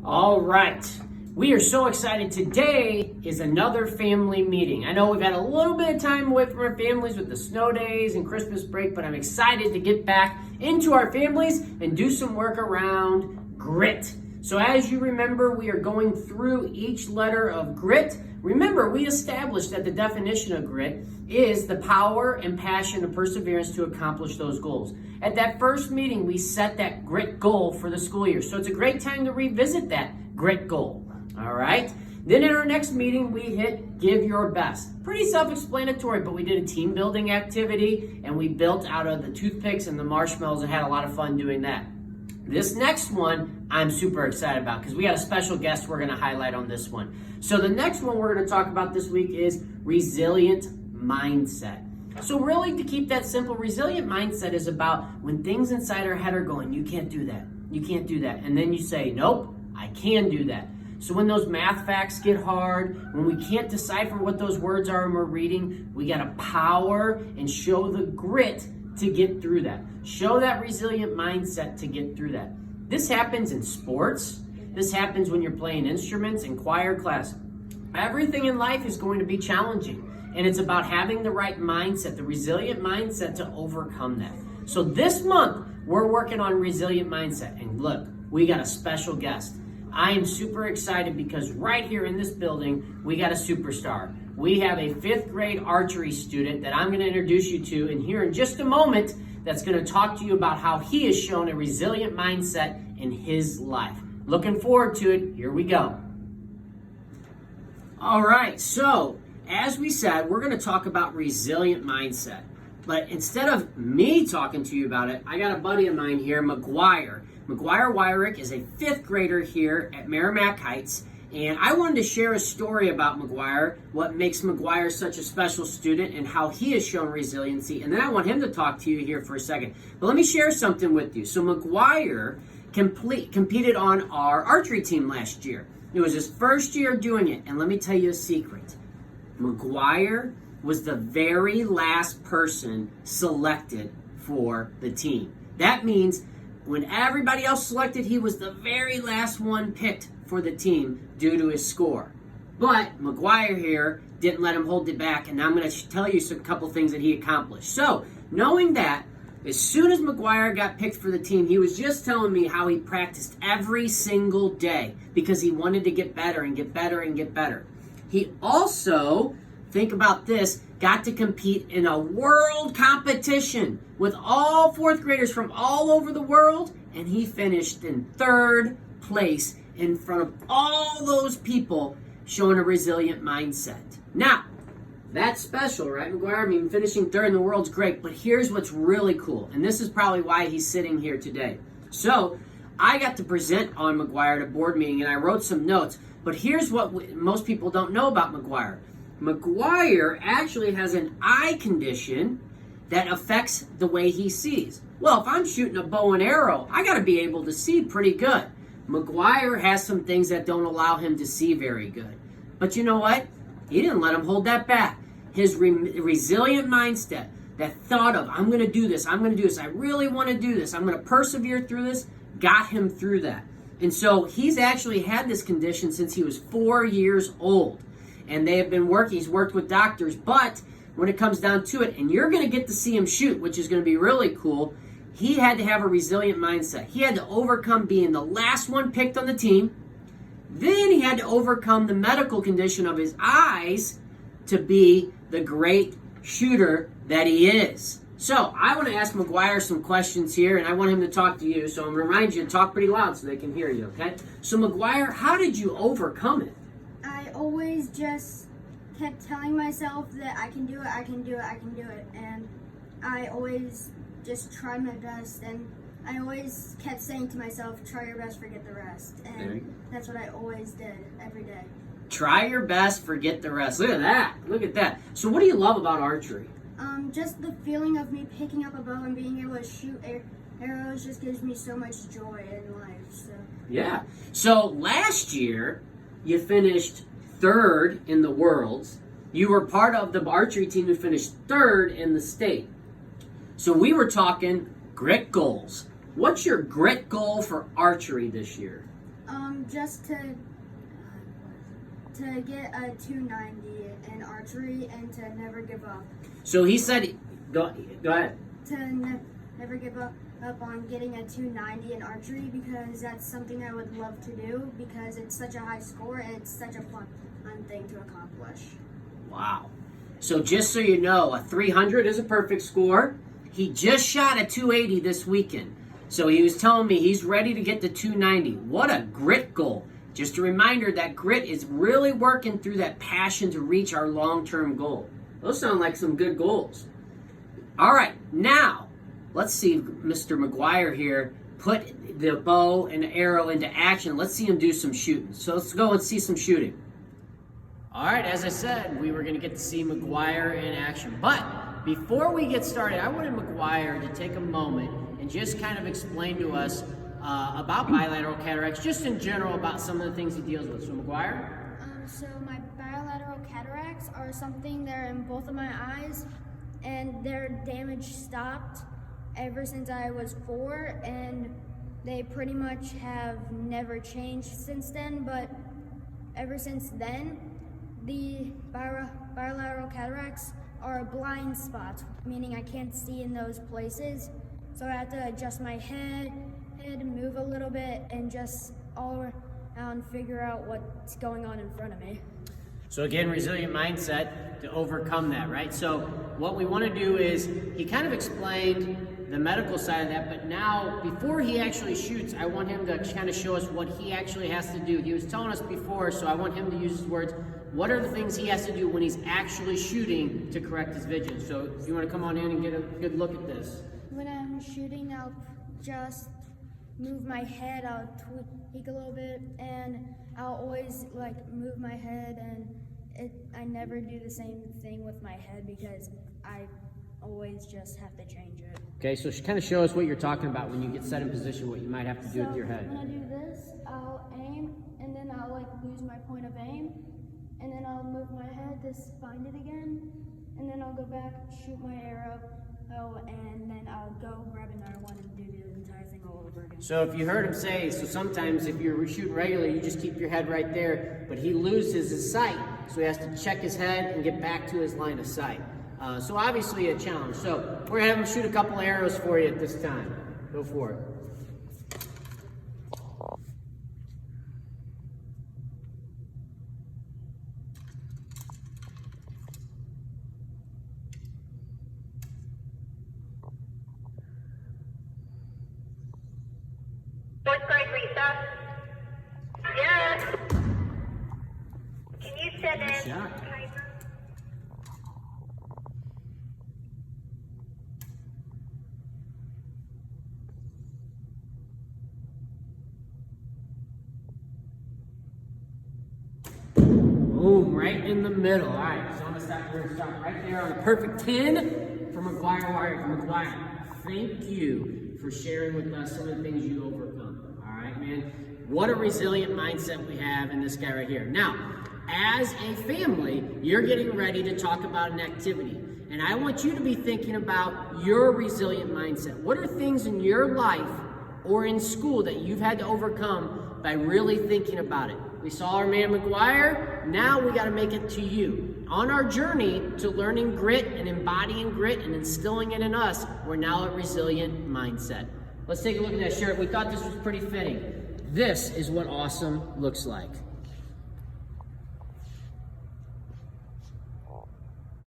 All right. We are so excited. Today is another family meeting. I know we've had a little bit of time away from our families with the snow days and Christmas break, but I'm excited to get back into our families and do some work around grit. So as you remember, we are going through each letter of grit. Remember, we established that the definition of grit is the power and passion and perseverance to accomplish those goals. At that first meeting, we set that grit goal for the school year. So it's a great time to revisit that grit goal. All right. Then in our next meeting, we hit give your best. Pretty self-explanatory, but we did a team building activity and we built out of the toothpicks and the marshmallows and had a lot of fun doing that. This next one, I'm super excited about because we got a special guest we're going to highlight on this one. So the next one we're going to talk about this week is resilient mindset. So really, to keep that simple, resilient mindset is about when things inside our head are going, you can't do that, you can't do that. And then you say, nope, I can do that. So when those math facts get hard, when we can't decipher what those words are when we're reading, we got to power and show the grit to get through that. Show that resilient mindset to get through that. This happens in sports. This happens when you're playing instruments in choir class. Everything in life is going to be challenging. And it's about having the right mindset, the resilient mindset to overcome that. So this month, we're working on resilient mindset. And look, we got a special guest. I am super excited because right here in this building, we got a superstar. We have a 5th grade archery student that I'm going to introduce you to, and here in just a moment, that's going to talk to you about how he has shown a resilient mindset in his life. Looking forward to it. Here we go. All right, so as we said, we're going to talk about resilient mindset. But instead of me talking to you about it, I got a buddy of mine here, McGuire. McGuire Wyrick is a 5th grader here at Merrimack Heights. And I wanted to share a story about McGuire, what makes McGuire such a special student and how he has shown resiliency. And then I want him to talk to you here for a second. But let me share something with you. So McGuire competed on our archery team last year. It was his first year doing it. And let me tell you a secret. McGuire was the very last person selected for the team. That means when everybody else selected, he was the very last one picked for the team due to his score. But McGuire here didn't let him hold it back, and now I'm going to tell you a couple things that he accomplished. So, knowing that, as soon as McGuire got picked for the team, he was just telling me how he practiced every single day because he wanted to get better and get better and get better. He also, think about this, got to compete in a world competition with all 4th graders from all over the world, and he finished in 3rd place in front of all those people, showing a resilient mindset. Now, that's special, right, McGuire? I mean, finishing 3rd in the world's great, but here's what's really cool, and this is probably why he's sitting here today. So, I got to present on McGuire at a board meeting, and I wrote some notes, but here's what most people don't know about McGuire. McGuire actually has an eye condition that affects the way he sees. Well, if I'm shooting a bow and arrow, I got to be able to see pretty good. McGuire has some things that don't allow him to see very good. But you know what? He didn't let him hold that back. His resilient mindset, that thought of, I'm going to do this, I'm going to do this, I really want to do this, I'm going to persevere through this, got him through that. And so he's actually had this condition since he was 4 years old. And they have been working, he's worked with doctors, but when it comes down to it, and you're going to get to see him shoot, which is going to be really cool, he had to have a resilient mindset. He had to overcome being the last one picked on the team. Then he had to overcome the medical condition of his eyes to be the great shooter that he is. So I want to ask McGuire some questions here, and I want him to talk to you. So I'm going to remind you to talk pretty loud so they can hear you, okay? So McGuire, how did you overcome it? I always just kept telling myself that I can do it, I can do it, I can do it. And I always just tried my best, and I always kept saying to myself, try your best, forget the rest. And that's what I always did every day. Try your best, forget the rest. Look at that. Look at that. So what do you love about archery? Just the feeling of me picking up a bow and being able to shoot arrows just gives me so much joy in life. So. Yeah. So last year, you finished 3rd in the worlds. You were part of the archery team who finished 3rd in the state. So we were talking grit goals. What's your grit goal for archery this year? Just to get a 290 in archery and to never give up. So he said, go ahead. To never give up on getting a 290 in archery, because that's something I would love to do, because it's such a high score and it's such a fun thing to accomplish. Wow. So just so you know, a 300 is a perfect score. He just shot a 280 this weekend. So he was telling me he's ready to get to 290. What a grit goal. Just a reminder that grit is really working through that passion to reach our long-term goal. Those sound like some good goals. All right, now let's see Mr. McGuire here put the bow and the arrow into action. Let's see him do some shooting. So let's go and see some shooting. All right, as I said, we were going to get to see McGuire in action. But before we get started, I wanted McGuire to take a moment and just kind of explain to us about bilateral cataracts, just in general about some of the things he deals with. So McGuire? So my bilateral cataracts are something that are in both of my eyes, and their damage stopped ever since I was 4, and they pretty much have never changed since then. But ever since then, the bilateral cataracts are blind spots, meaning I can't see in those places. So I have to adjust my head, move a little bit, and just all around figure out what's going on in front of me. So again, resilient mindset to overcome that, right? So what we want to do is, he kind of explained the medical side of that, but now before he actually shoots, I want him to kind of show us what he actually has to do. He was telling us before, so I want him to use his words. What are the things he has to do when he's actually shooting to correct his vision? So if you want to come on in and get a good look at this. When I'm shooting, I'll just move my head, I'll tweak a little bit, and I'll always move my head, and I never do the same thing with my head because I always just have to change it. Okay, so kind of show us what you're talking about when you get set in position, what you might have to do with your head. When I do this, I'll aim, and then I'll lose my point of aim, and then I'll move my head to find it again, and then I'll go back, shoot my arrow, and then I'll go grab another one and do the entire thing all over again. So if you heard him say, so sometimes if you're shooting regularly, you just keep your head right there, but he loses his sight, so he has to check his head and get back to his line of sight. So obviously a challenge. So we're gonna have him shoot a couple arrows for you at this time. Go for it. Fourth grade recess. Yes. Can you set in shot. timer? Boom, right in the middle. All right, so we're gonna start right there on a perfect 10 for McGuire. McGuire, thank you for sharing with us some of the things you overcome. All right, man. What a resilient mindset we have in this guy right here. Now, as a family, you're getting ready to talk about an activity. And I want you to be thinking about your resilient mindset. What are things in your life or in school that you've had to overcome by really thinking about it? We saw our man McGuire. Now we got to make it to you. On our journey to learning grit and embodying grit and instilling it in us, we're now at resilient mindset. Let's take a look at that shirt. We thought this was pretty fitting. This is what awesome looks like.